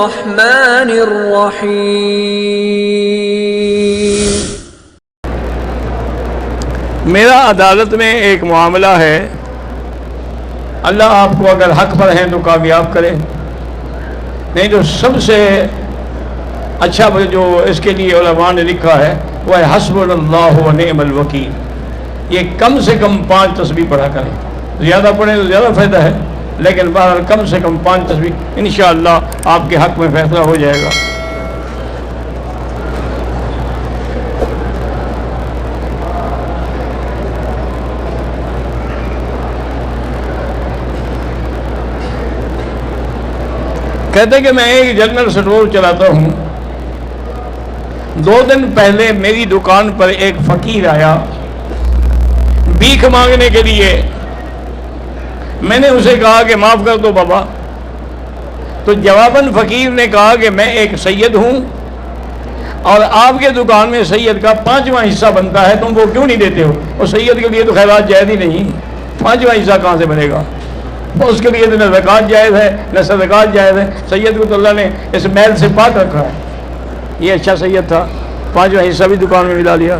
الرحمن الرحیم۔ میرا عدالت میں ایک معاملہ ہے، اللہ آپ کو اگر حق پر ہیں تو کامیاب کرے، نہیں تو سب سے اچھا جو اس کے لیے علماء نے لکھا ہے وہ ہے حسبنا اللہ و نعم الوکیل۔ یہ کم سے کم 5 تسبیح پڑھا کریں، زیادہ پڑھیں تو زیادہ فائدہ ہے، لیکن بہرحال کم سے کم 5 تسبیح، انشاءاللہ آپ کے حق میں فیصلہ ہو جائے گا۔ کہتے کہ میں ایک جنرل اسٹور چلاتا ہوں، 2 دن پہلے میری دکان پر ایک فقیر آیا بھیک مانگنے کے لیے۔ میں نے اسے کہا کہ معاف کر دو بابا، تو جواباً فقیر نے کہا کہ میں ایک سید ہوں اور آپ کے دکان میں سید کا 5واں حصہ بنتا ہے، تم وہ کیوں نہیں دیتے ہو؟ اور سید کے لیے تو خیرات جائز ہی نہیں، 5واں حصہ کہاں سے بنے گا؟ اس کے لیے تو نہ زکوٰۃ جائز ہے نہ صدقات جائز ہے۔ سید کو تو اللہ نے اس میل سے پاک رکھا ہے، یہ اچھا سید تھا، 5واں حصہ بھی دکان میں ملا لیا۔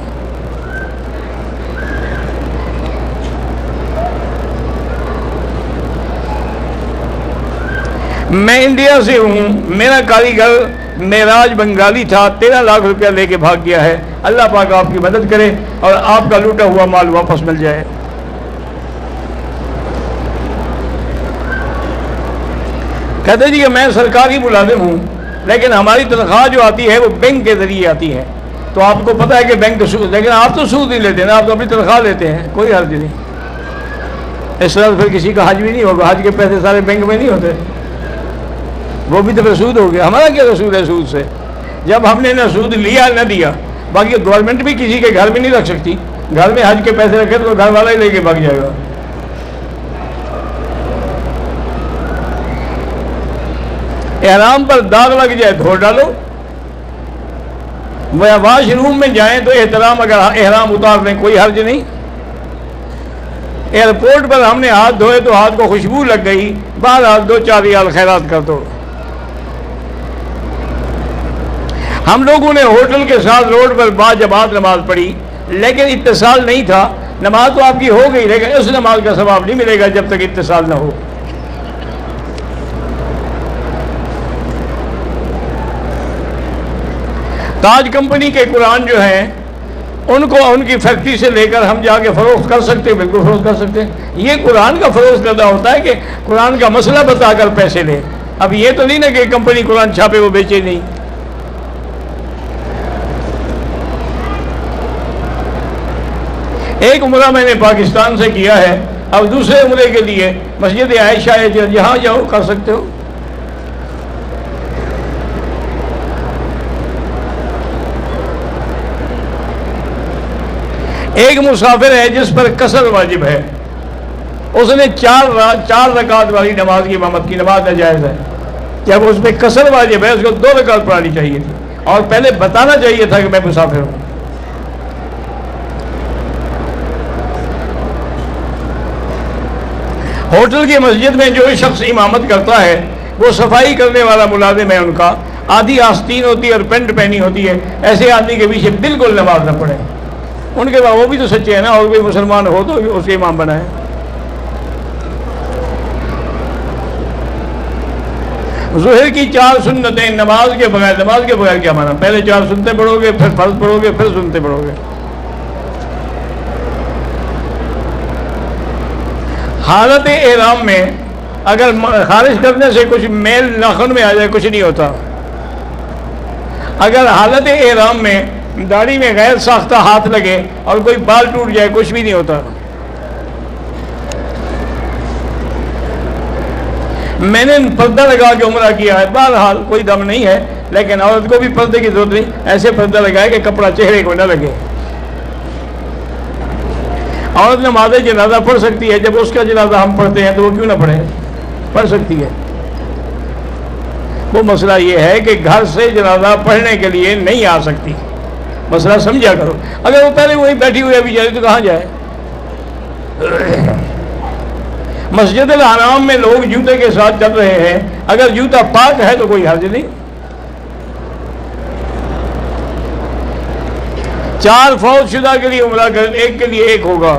میں انڈیا سے ہوں، میرا کاریگر معراج بنگالی تھا، 13 لاکھ روپیہ لے کے بھاگ گیا ہے، اللہ پاک آپ کی مدد کرے اور آپ کا لوٹا ہوا مال واپس مل جائے۔ کہتے جی کہ میں سرکاری ملازم ہوں، لیکن ہماری تنخواہ جو آتی ہے وہ بینک کے ذریعے آتی ہے، تو آپ کو پتہ ہے کہ بینک سود، لیکن آپ تو سود نہیں لیتے نا، آپ تو اپنی تنخواہ لیتے ہیں، کوئی حرج نہیں۔ اس طرح پھر کسی کا حج بھی نہیں ہوگا، حج کے پیسے سارے بینک میں نہیں ہوتے، وہ بھی تو پھر سود ہو گیا۔ ہمارا کیا رسول ہے سود سے؟ جب ہم نے نہ سود لیا نہ دیا، باقی گورنمنٹ بھی کسی کے گھر میں نہیں رکھ سکتی، گھر میں حج کے پیسے رکھے تو گھر والا ہی لے کے بھاگ جائے گا۔ احرام پر داغ لگ جائے دھو ڈالو، واش روم میں جائیں تو احترام، اگر احرام اتار لیں کوئی حرج نہیں۔ ایئرپورٹ پر ہم نے ہاتھ دھوئے تو ہاتھ کو خوشبو لگ گئی، بعد ہاتھ 2-4 ریال خیرات کر دو۔ ہم لوگوں نے ہوٹل کے ساتھ روڈ پر باجماعت نماز پڑھی، لیکن اتصال نہیں تھا، نماز تو آپ کی ہو گئی لیکن اس نماز کا ثواب نہیں ملے گا جب تک اتصال نہ ہو۔ تاج کمپنی کے قرآن جو ہیں ان کو ان کی فیکٹری سے لے کر ہم جا کے فروخت کر سکتے ہیں، بالکل فروخت کر سکتے ہیں۔ یہ قرآن کا فروخت کرنا ہوتا ہے کہ قرآن کا مسئلہ بتا کر پیسے لے، اب یہ تو نہیں نا کہ کمپنی قرآن چھاپے وہ بیچے نہیں۔ ایک عمرہ میں نے پاکستان سے کیا ہے، اب دوسرے عمرے کے لیے مسجد عائشہ ہے، جہاں جاؤ کر سکتے ہو۔ ایک مسافر ہے جس پر قصر واجب ہے، اس نے 4 رکعت والی نماز کی امامت کی، نماز ناجائز ہے۔ جب اس پہ قصر واجب ہے اس کو 2 رکعت پڑھانی چاہیے تھی اور پہلے بتانا چاہیے تھا کہ میں مسافر ہوں۔ ہوٹل کی مسجد میں جو شخص امامت کرتا ہے وہ صفائی کرنے والا ملازم ہے، ان کا آدھی آستین ہوتی ہے اور پینٹ پہنی ہوتی ہے، ایسے آدمی کے پیچھے بالکل نماز نہ پڑھے۔ ان کے بعد وہ بھی تو سچے ہیں نا، اور کوئی مسلمان ہو تو اس کے امام بنائے۔ ظہر کی 4 سنتیں نماز کے بغیر کیا مانا؟ پہلے 4 سنتیں پڑھو گے، پھر فرض پڑھو گے، پھر سنتیں پڑھو گے۔ حالت احرام میں اگر خارج کرنے سے کچھ میل ناخن میں آ جائے کچھ نہیں ہوتا، اگر حالت احرام میں داڑھی میں غیر ساختہ ہاتھ لگے اور کوئی بال ٹوٹ جائے کچھ بھی نہیں ہوتا۔ میں نے پردہ لگا کے عمرہ کیا ہے، بہرحال کوئی دم نہیں ہے، لیکن عورت کو بھی پردے کی ضرورت نہیں، ایسے پردہ لگائے کہ کپڑا چہرے کو نہ لگے۔ عورت نماز جنازہ پڑھ سکتی ہے، جب اس کا جنازہ ہم پڑھتے ہیں تو وہ کیوں نہ پڑھے؟ پڑھ سکتی ہے۔ وہ مسئلہ یہ ہے کہ گھر سے جنازہ پڑھنے کے لیے نہیں آ سکتی، مسئلہ سمجھا کرو۔ اگر وہ پہلے وہیں بیٹھی ہوئی ہے بیچاری تو کہاں جائے؟ مسجد الحرام میں لوگ جوتے کے ساتھ چل رہے ہیں، اگر جوتا پاک ہے تو کوئی حرج نہیں۔ 4 فوت شدہ کے لیے عمرہ کر، ایک کے لیے ایک ہوگا۔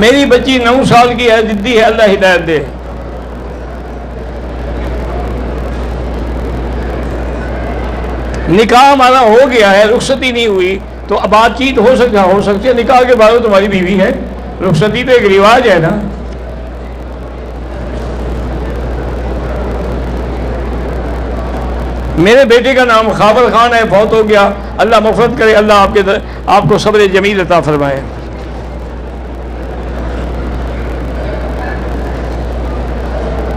میری بچی 9 سال کی ہے، ضدی ہے، اللہ ہدایت دے۔ نکاح ہمارا ہو گیا ہے، رخصتی نہیں ہوئی، تو اب بات چیت ہو سکتی ہے، نکاح کے بعد تمہاری بیوی ہے، رخصتی تو ایک رواج ہے نا۔ میرے بیٹے کا نام خابر خان ہے، فوت ہو گیا، اللہ مغفرت کرے، اللہ آپ کو صبر جمیل عطا فرمائے۔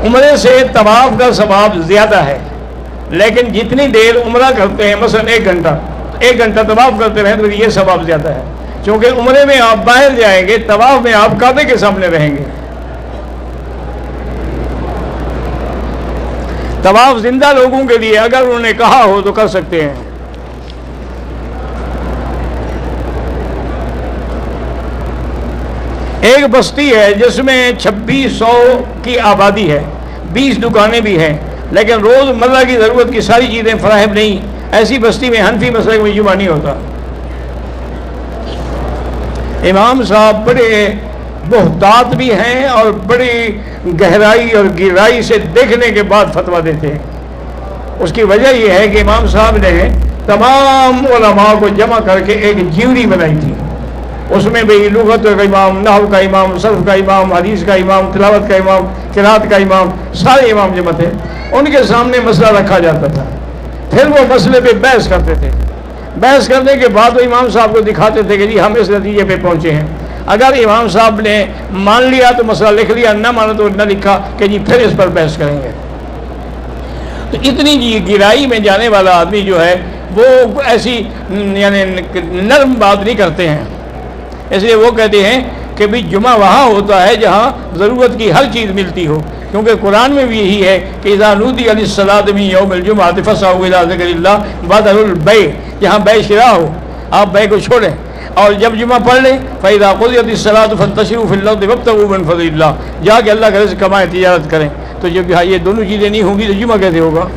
عمرے سے طواف کا ثواب زیادہ ہے، لیکن جتنی دیر عمرہ کرتے ہیں، مثلا 1 گھنٹہ طواف کرتے رہیں تو یہ ثواب زیادہ ہے، کیونکہ عمرے میں آپ باہر جائیں گے، طواف میں آپ کعبے کے سامنے رہیں گے۔ طواف زندہ لوگوں کے لیے اگر انہوں نے کہا ہو تو کر سکتے ہیں۔ ایک بستی ہے جس میں 2600 کی آبادی ہے، 20 دکانیں بھی ہیں، لیکن روز مرہ کی ضرورت کی ساری چیزیں فراہم نہیں۔ ایسی بستی میں حنفی مسلک میں جمعہ نہیں ہوتا۔ امام صاحب بڑے محتاط بھی ہیں اور بڑی گہرائی اور گہرائی سے دیکھنے کے بعد فتویٰ دیتے ہیں۔ اس کی وجہ یہ ہے کہ امام صاحب نے تمام علماء کو جمع کر کے ایک جیوری بنائی تھی، اس میں بھی لغت کا امام، نحو کا امام، صرف کا امام، حدیث کا امام، تلاوت کا امام، قرات کا امام، سارے امام جمع تھے۔ ان کے سامنے مسئلہ رکھا جاتا تھا، پھر وہ مسئلے پہ بحث کرتے تھے۔ بحث کرنے کے بعد وہ امام صاحب کو دکھاتے تھے کہ جی ہم اس نتیجے پہ پہنچے ہیں۔ اگر امام صاحب نے مان لیا تو مسئلہ لکھ لیا، نہ مانا تو نہ لکھا کہ جی پھر اس پر بحث کریں گے۔ تو اتنی گہرائی میں جانے والا آدمی جو ہے وہ ایسی یعنی نرم بات نہیں کرتے ہیں، اس لیے وہ کہتے ہیں کہ بھی جمعہ وہاں ہوتا ہے جہاں ضرورت کی ہر چیز ملتی ہو، کیونکہ قرآن میں بھی یہی ہے کہ اذا نودی للصلاۃ من یوم الجمعۃ فاسعوا الی ذکر اللہ وذروا البیع، جہاں بیع شراء ہو آپ بیع کو چھوڑیں، اور جب جمعہ پڑھ لیں فاذا قضیت الصلاۃ فانتشروا فی الارض وابتغوا من فضل اللہ، جا کے اللہ کا رزق کمائیں، تجارت کریں۔ تو جب یہ دونوں چیزیں نہیں ہوں گی تو جمعہ کیسے ہوگا؟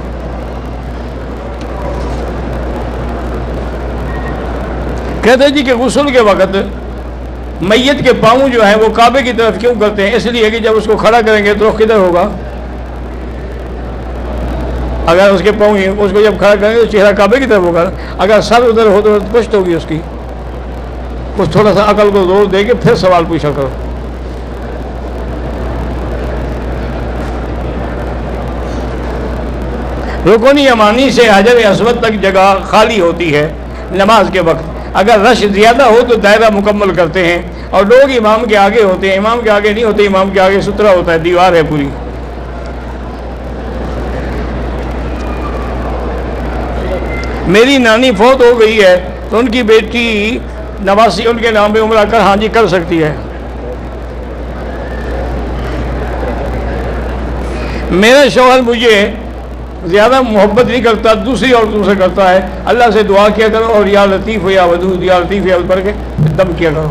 کہتے ہیں جی کہ غسل کے وقت میت کے پاؤں جو ہیں وہ کعبے کی طرف کیوں کرتے ہیں؟ اس لیے کہ جب اس کو کھڑا کریں گے تو رخ کدھر ہوگا؟ اگر اس کے پاؤں اس کو جب کھڑا کریں گے تو چہرہ کعبے کی طرف ہوگا، اگر سر ادھر ہو تو پشت ہوگی اس کی۔ کچھ تھوڑا سا عقل کو زور دے کے پھر سوال پوچھا کرو۔ رکن یمانی سے حجر اسود تک جگہ خالی ہوتی ہے نماز کے وقت، اگر رش زیادہ ہو تو دائرہ مکمل کرتے ہیں، اور لوگ امام کے آگے ہوتے ہیں، امام کے آگے نہیں ہوتے، امام کے آگے سترا ہوتا ہے، دیوار ہے پوری۔ میری نانی فوت ہو گئی ہے تو ان کی بیٹی نواسی ان کے نام پہ عمرہ کر، ہاں جی کر سکتی ہے۔ میرا شوہر مجھے زیادہ محبت نہیں کرتا، دوسری عورتوں سے کرتا ہے، اللہ سے دعا کیا کرو اور یا لطیف یا ودود یا لطیف یا پڑھ کے دم کیا کرو۔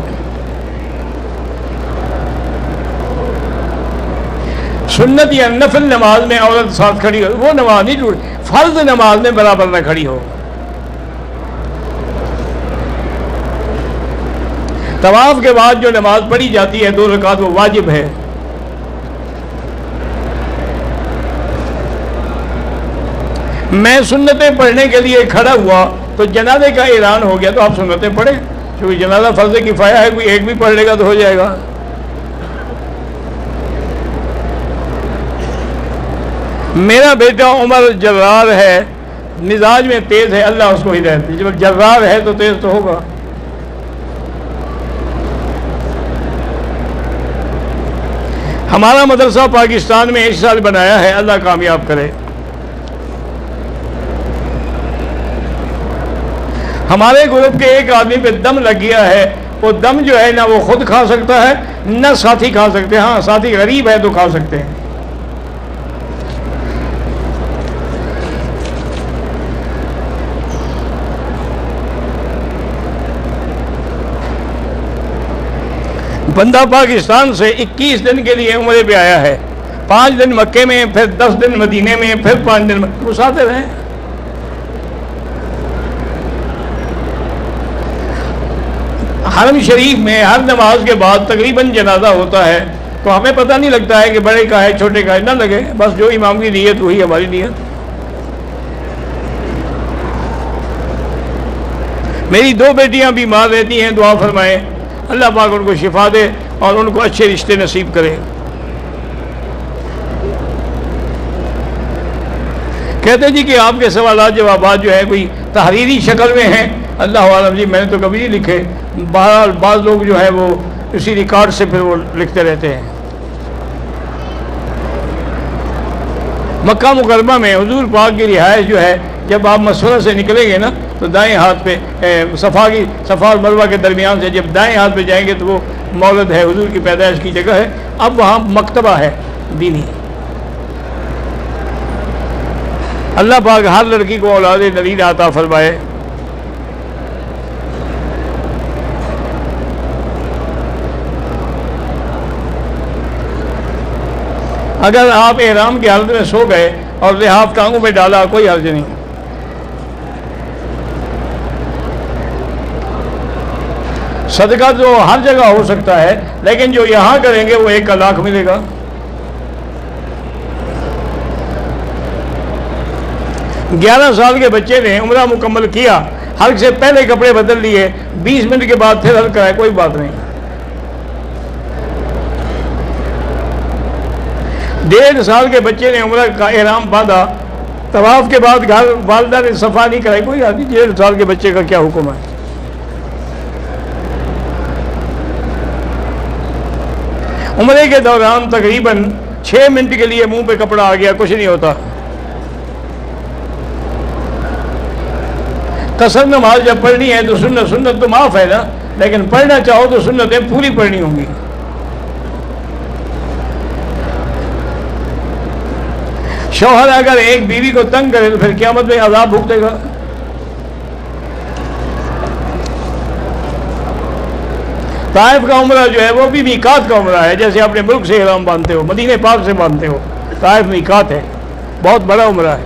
سنت یا نفل نماز میں عورت ساتھ کھڑی ہو، وہ نماز نہیں ٹوٹ، فرض نماز میں برابر نہ کھڑی ہو۔ طواف کے بعد جو نماز پڑھی جاتی ہے 2 رکعت، وہ واجب ہے۔ میں سنتیں پڑھنے کے لیے کھڑا ہوا تو جنازے کا اعلان ہو گیا تو آپ سنتیں پڑھیں، کیونکہ جنازہ فرض کفایہ ہے، کوئی ایک بھی پڑھ لے گا تو ہو جائے گا۔ میرا بیٹا عمر جرار ہے، مزاج میں تیز ہے، اللہ اس کو ہدایت دے، جب جرار ہے تو تیز تو ہوگا۔ ہمارا مدرسہ پاکستان میں اس سال بنایا ہے، اللہ کامیاب کرے۔ ہمارے گروپ کے ایک آدمی پہ دم لگ گیا ہے، وہ دم جو ہے نہ وہ خود کھا سکتا ہے نہ ساتھی کھا سکتے ہیں، ہاں ساتھی غریب ہے تو کھا سکتے ہیں۔ بندہ پاکستان سے 21 دن کے لیے عمرے پہ آیا ہے، 5 دن مکے میں، پھر 10 دن مدینے میں، پھر 5 دن مسافر ہیں۔ حرم شریف میں ہر نماز کے بعد تقریباً جنازہ ہوتا ہے، تو ہمیں پتہ نہیں لگتا ہے کہ بڑے کا ہے چھوٹے کا ہے، نہ لگے، بس جو امام کی نیت وہی ہماری نیت۔ میری 2 بیٹیاں بیمار رہتی ہیں، دعا فرمائیں اللہ پاک ان کو شفا دے اور ان کو اچھے رشتے نصیب کرے۔ کہتے جی کہ آپ کے سوالات جوابات جو ہے کوئی تحریری شکل میں ہیں، اللہ عالم جی میں نے تو کبھی نہیں لکھے، بہرحال بعض لوگ جو ہے وہ اسی ریکارڈ سے پھر وہ لکھتے رہتے ہیں۔ مکہ مکرمہ میں حضور پاک کی رہائش جو ہے، جب آپ مسورہ سے نکلیں گے نا تو دائیں ہاتھ پہ صفا اور مروہ کے درمیان سے جب دائیں ہاتھ پہ جائیں گے تو وہ مولد ہے، حضور کی پیدائش کی جگہ ہے، اب وہاں مکتبہ ہے دینی۔ اللہ پاک ہر لڑکی کو اولاد نرین عطا فرمائے۔ اگر آپ احرام کی حالت میں سو گئے اور لحاف ٹانگوں میں ڈالا کوئی حرج نہیں۔ صدقہ تو ہر جگہ ہو سکتا ہے، لیکن جو یہاں کریں گے وہ 1 لاکھ ملے گا۔ گیارہ سال کے بچے نے عمرہ مکمل کیا، حلق سے پہلے کپڑے بدل لیے، 20 منٹ کے بعد پھر حلق کرائے، کوئی بات نہیں۔ 1.5 سال کے بچے نے عمرہ کا احرام باندھا، طواف کے بعد گھر والدہ نے صفا نہیں کرائی، کوئی آدمی 1.5 سال کے بچے کا کیا حکم ہے۔ عمرے کے دوران تقریباً 6 منٹ کے لیے منہ پہ کپڑا آ گیا، کچھ نہیں ہوتا۔ قصر نماز جب پڑھنی ہے تو سنت تو معاف ہے نا، لیکن پڑھنا چاہو تو سنتیں پوری پڑھنی ہوں گی۔ شوہر اگر ایک بیوی کو تنگ کرے تو پھر قیامت میں عذاب بھگتے گا۔ طائف کا عمرہ جو ہے وہ بھی میقات کا عمرہ ہے، جیسے اپنے ملک سے احرام باندھتے ہو، مدینہ پاک سے باندھتے ہو، طائف میقات ہے، بہت بڑا عمرہ ہے۔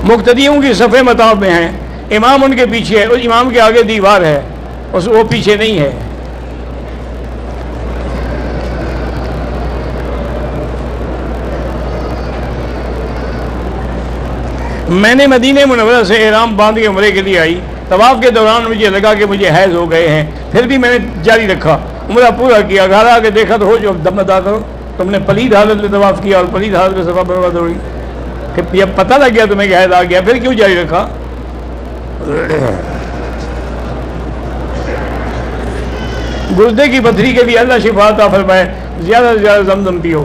مقتدیوں کی صفیں مطاف میں ہیں، امام ان کے پیچھے ہے، اس امام کے آگے دیوار ہے، وہ پیچھے نہیں ہے۔ میں نے مدینہ منورہ سے احرام باندھ کے عمرے کے لیے آئی، طواف کے دوران مجھے لگا کہ مجھے حیض ہو گئے ہیں، پھر بھی میں نے جاری رکھا، عمرہ پورا کیا۔ گھر آ کے دیکھا تو ہو جو دم ادا کرو، تم نے پلید حالت میں طواف کیا اور پلید حالت میں صفا مروہ دوڑی، کہ جب پتہ لگ گیا تمہیں کہ حیض آ گیا پھر کیوں جاری رکھا؟ گردے کی پتھری کے لیے اللہ شفا عطا فرمائے، زیادہ سے زیادہ زمزم پیو۔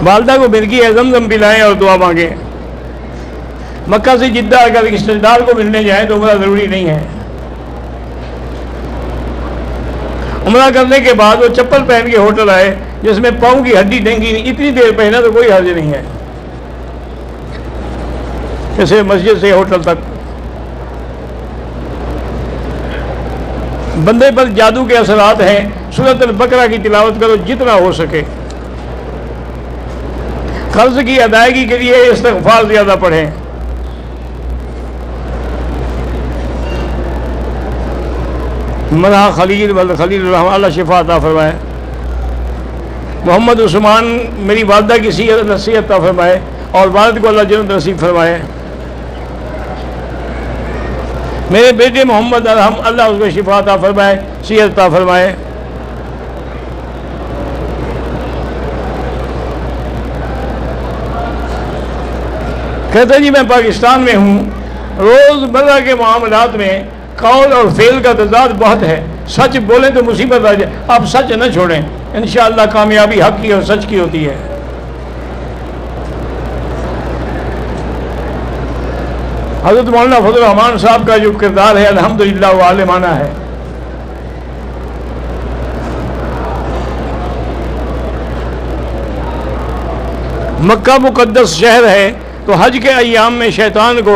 والدہ کو مرغی ہے زمزم پلائیں اور دعا مانگیں۔ مکہ سے جدہ اگر رشتہ دار کو ملنے جائیں تو عمرہ ضروری نہیں ہے۔ عمرہ کرنے کے بعد وہ چپل پہن کے ہوٹل آئے جس میں پاؤں کی ہڈی ڈنگی نہیں، اتنی دیر پہنا تو کوئی حرج نہیں ہے، جیسے مسجد سے ہوٹل تک۔ بندے پر جادو کے اثرات ہیں، سورۃ البقرہ کی تلاوت کرو جتنا ہو سکے۔ قرض کی ادائیگی کے لیے استغفار زیادہ پڑھیں۔ منہا خلیل والخلیل الرحمٰن، اللہ شفا عطا فرمائے۔ محمد عثمان میری والدہ کی صحت نصیحت عطا فرمائے اور والد کو اللہ جنت نصیب فرمائے۔ میرے بیٹے محمد ارحم، اللہ اس کو شفا عطا فرمائے، صحت عطا فرمائے۔ کہتے جی میں پاکستان میں ہوں، روز مرہ کے معاملات میں قول اور فعل کا تضاد بہت ہے، سچ بولیں تو مصیبت آ جائے، آپ سچ نہ چھوڑیں، انشاءاللہ کامیابی حق کی اور سچ کی ہوتی ہے۔ حضرت مولانا فضل الرحمان صاحب کا جو کردار ہے الحمدللہ وہ عالمانہ ہے۔ مکہ مقدس شہر ہے، تو حج کے ایام میں شیطان کو